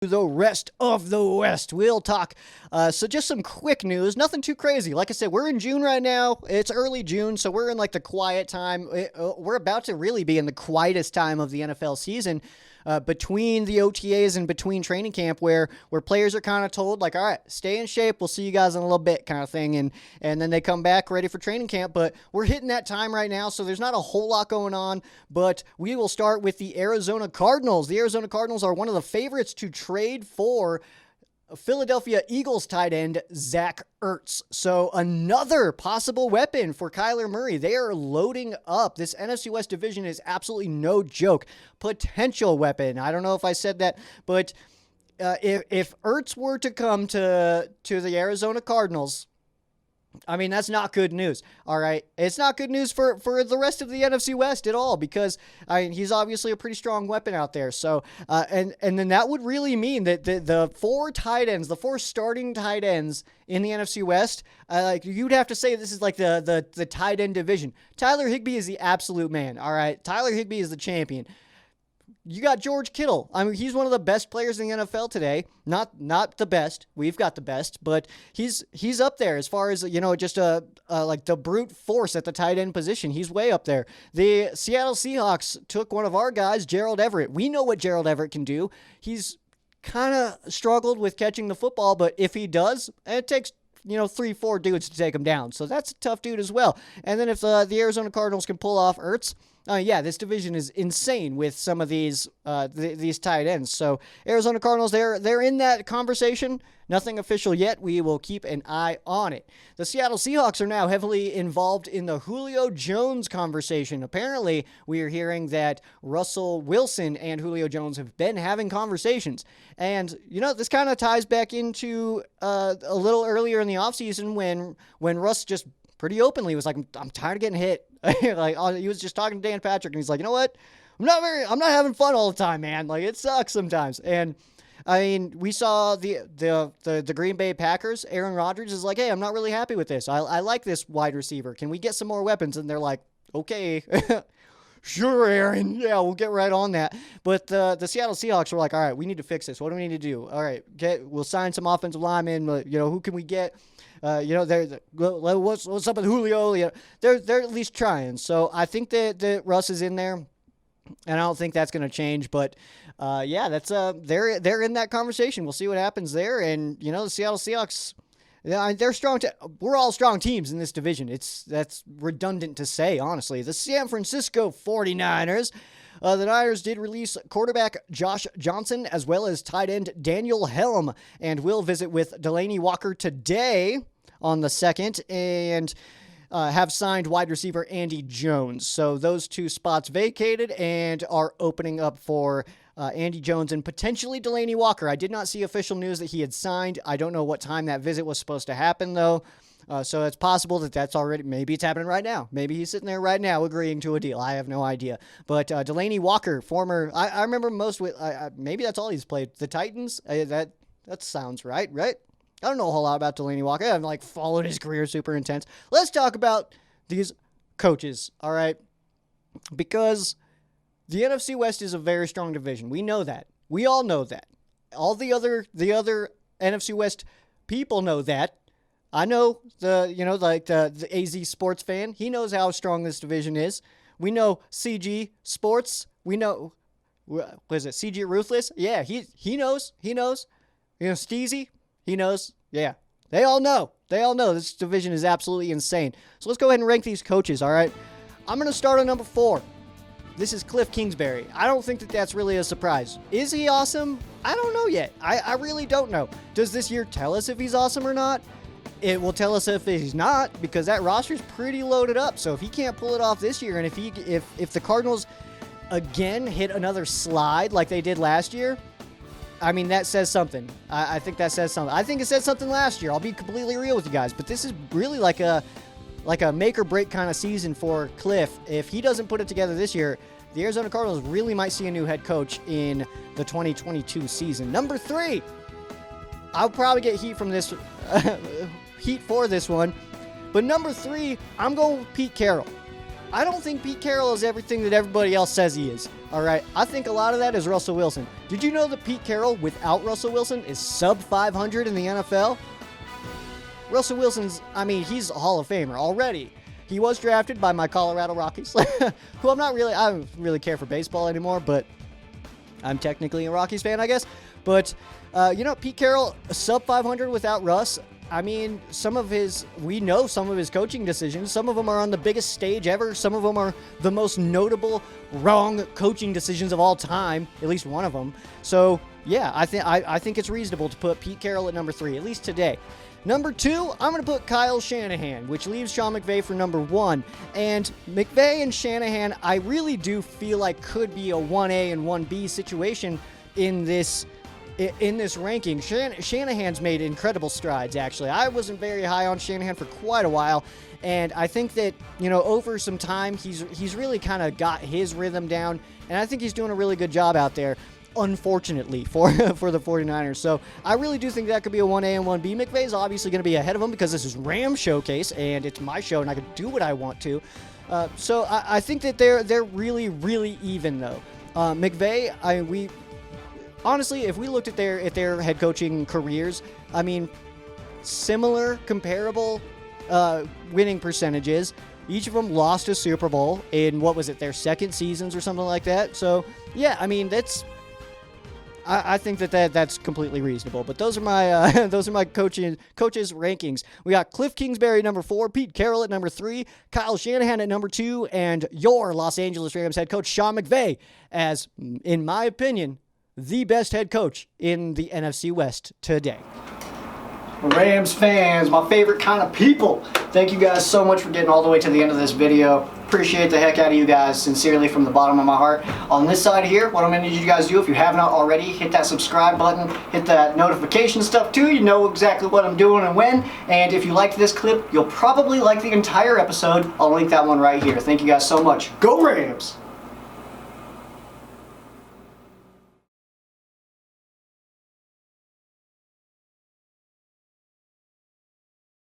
The rest of the West. We'll talk. So just some quick news, nothing too crazy. Like I said, we're in June right now. It's early June, so we're in like the quiet time. We're about to really be in the quietest time of the NFL season. Between the OTAs and between training camp where players are kind of told, like, all right, stay in shape. We'll see you guys in a little bit kind of thing. And then they come back ready for training camp. But we're hitting that time right now, so there's not a whole lot going on. But we will start with the Arizona Cardinals. The Arizona Cardinals are one of the favorites to trade for Philadelphia Eagles tight end Zach Ertz. So another possible weapon for Kyler Murray. They are loading up. This NFC West division is absolutely no joke. Potential weapon. I don't know if I said that, but if Ertz were to come to the Arizona Cardinals, I mean, that's not good news, all right? It's not good news for the rest of the NFC West at all because, I mean, he's obviously a pretty strong weapon out there. So, and then that would really mean that the four tight ends, the four starting tight ends in the NFC West, like you'd have to say this is like the tight end division. Tyler Higbee is the absolute man, all right? Tyler Higbee is the champion. You got George Kittle. I mean, he's one of the best players in the NFL today. Not the best. We've got the best, but he's up there as far as, you know, just like the brute force at the tight end position. He's way up there. The Seattle Seahawks took one of our guys, Gerald Everett. We know what Gerald Everett can do. He's kind of struggled with catching the football, but if he does, it takes 3-4 dudes to take him down. So that's a tough dude as well. And then if the Arizona Cardinals can pull off Ertz, this division is insane with some of these tight ends. So Arizona Cardinals, they're in that conversation. Nothing official yet. We will keep an eye on it. The Seattle Seahawks are now heavily involved in the Julio Jones conversation. Apparently, we are hearing that Russell Wilson and Julio Jones have been having conversations. And, this kind of ties back into a little earlier in the offseason when Russ just pretty openly was like, I'm tired of getting hit. Like, he was just talking to Dan Patrick, and he's like, you know what? I'm not having fun all the time, man. Like, it sucks sometimes. And I mean, we saw the Green Bay Packers. Aaron Rodgers is like, hey, I'm not really happy with this. I like this wide receiver. Can we get some more weapons? And they're like, okay. Sure, Aaron. Yeah, we'll get right on that. But the Seattle Seahawks were like, all right, we need to fix this. What do we need to do? All right, we'll sign some offensive linemen. Who can we get? What's up with Julio? They're at least trying. So I think that Russ is in there, and I don't think that's going to change. But that's they're in that conversation. We'll see what happens there. And the Seattle Seahawks, they're strong. We're all strong teams in this division. That's redundant to say, honestly. The San Francisco 49ers. The Niners did release quarterback Josh Johnson as well as tight end Daniel Helm, and we'll visit with Delanie Walker today on the 2nd, and have signed wide receiver Andy Jones. So those two spots vacated and are opening up for Andy Jones and potentially Delanie Walker. I did not see official news that he had signed. I don't know what time that visit was supposed to happen, though. So it's possible that's already, maybe it's happening right now. Maybe he's sitting there right now agreeing to a deal. I have no idea. But Delanie Walker, former, I remember most with, maybe that's all he's played. The Titans, that sounds right? I don't know a whole lot about Delanie Walker. I haven't followed his career super intense. Let's talk about these coaches, all right? Because the NFC West is a very strong division. We know that. We all know that. All the other NFC West people know that. I know the AZ sports fan. He knows how strong this division is. We know CG Sports. We know, what is it, CG Ruthless? Yeah, he knows. Steezy, he knows. Yeah, they all know. This division is absolutely insane. So let's go ahead and rank these coaches, all right? I'm going to start on number 4. This is Kliff Kingsbury. I don't think that's really a surprise. Is he awesome? I don't know yet. I really don't know. Does this year tell us if he's awesome or not? It will tell us if he's not, because that roster is pretty loaded up. So if he can't pull it off this year, and if the Cardinals again hit another slide like they did last year, I mean, that says something. I think that says something. I think it said something last year. I'll be completely real with you guys, but this is really like a make or break kind of season for Kliff. If he doesn't put it together this year, the Arizona Cardinals really might see a new head coach in the 2022 season. Number 3, I'll probably get heat from this. Heat for this one. But number 3, I'm going with Pete Carroll. I don't think Pete Carroll is everything that everybody else says he is. All right, I think a lot of that is Russell Wilson. Did you know that Pete Carroll, without Russell Wilson, is sub 500 in the NFL? Russell Wilson's, I mean, he's a Hall of Famer already. He was drafted by my Colorado Rockies, who I don't really care for baseball anymore, but I'm technically a Rockies fan, I guess. But, Pete Carroll, sub 500 without Russ. I mean, we know some of his coaching decisions. Some of them are on the biggest stage ever. Some of them are the most notable wrong coaching decisions of all time, at least one of them. So, yeah, I think it's reasonable to put Pete Carroll at number 3, at least today. Number 2, I'm going to put Kyle Shanahan, which leaves Sean McVay for number 1. And McVay and Shanahan, I really do feel like could be a 1A and 1B situation in this ranking. Shanahan's made incredible strides, actually. I wasn't very high on Shanahan for quite a while, and I think that, over some time, he's really kind of got his rhythm down, and I think he's doing a really good job out there, unfortunately, for the 49ers. So I really do think that could be a 1A and 1B. McVay's obviously going to be ahead of him because this is Rams Showcase, and it's my show, and I can do what I want to. So I think that they're really, really even, though. McVay, honestly, if we looked at their head coaching careers, I mean, similar, comparable winning percentages. Each of them lost a Super Bowl in, their second seasons or something like that. So, yeah, I mean, I think that's completely reasonable. But those are my coaches' rankings. We got Kliff Kingsbury number 4, Pete Carroll at number 3, Kyle Shanahan at number 2, and your Los Angeles Rams head coach Sean McVay as, in my opinion, the best head coach in the NFC West today. Rams fans, my favorite kind of people. Thank you guys so much for getting all the way to the end of this video. Appreciate the heck out of you guys, sincerely, from the bottom of my heart. On this side here, what I'm going to need you guys to do, if you have not already, hit that subscribe button, hit that notification stuff too. You know exactly what I'm doing and when. And if you liked this clip, you'll probably like the entire episode. I'll link that one right here. Thank you guys so much. Go Rams!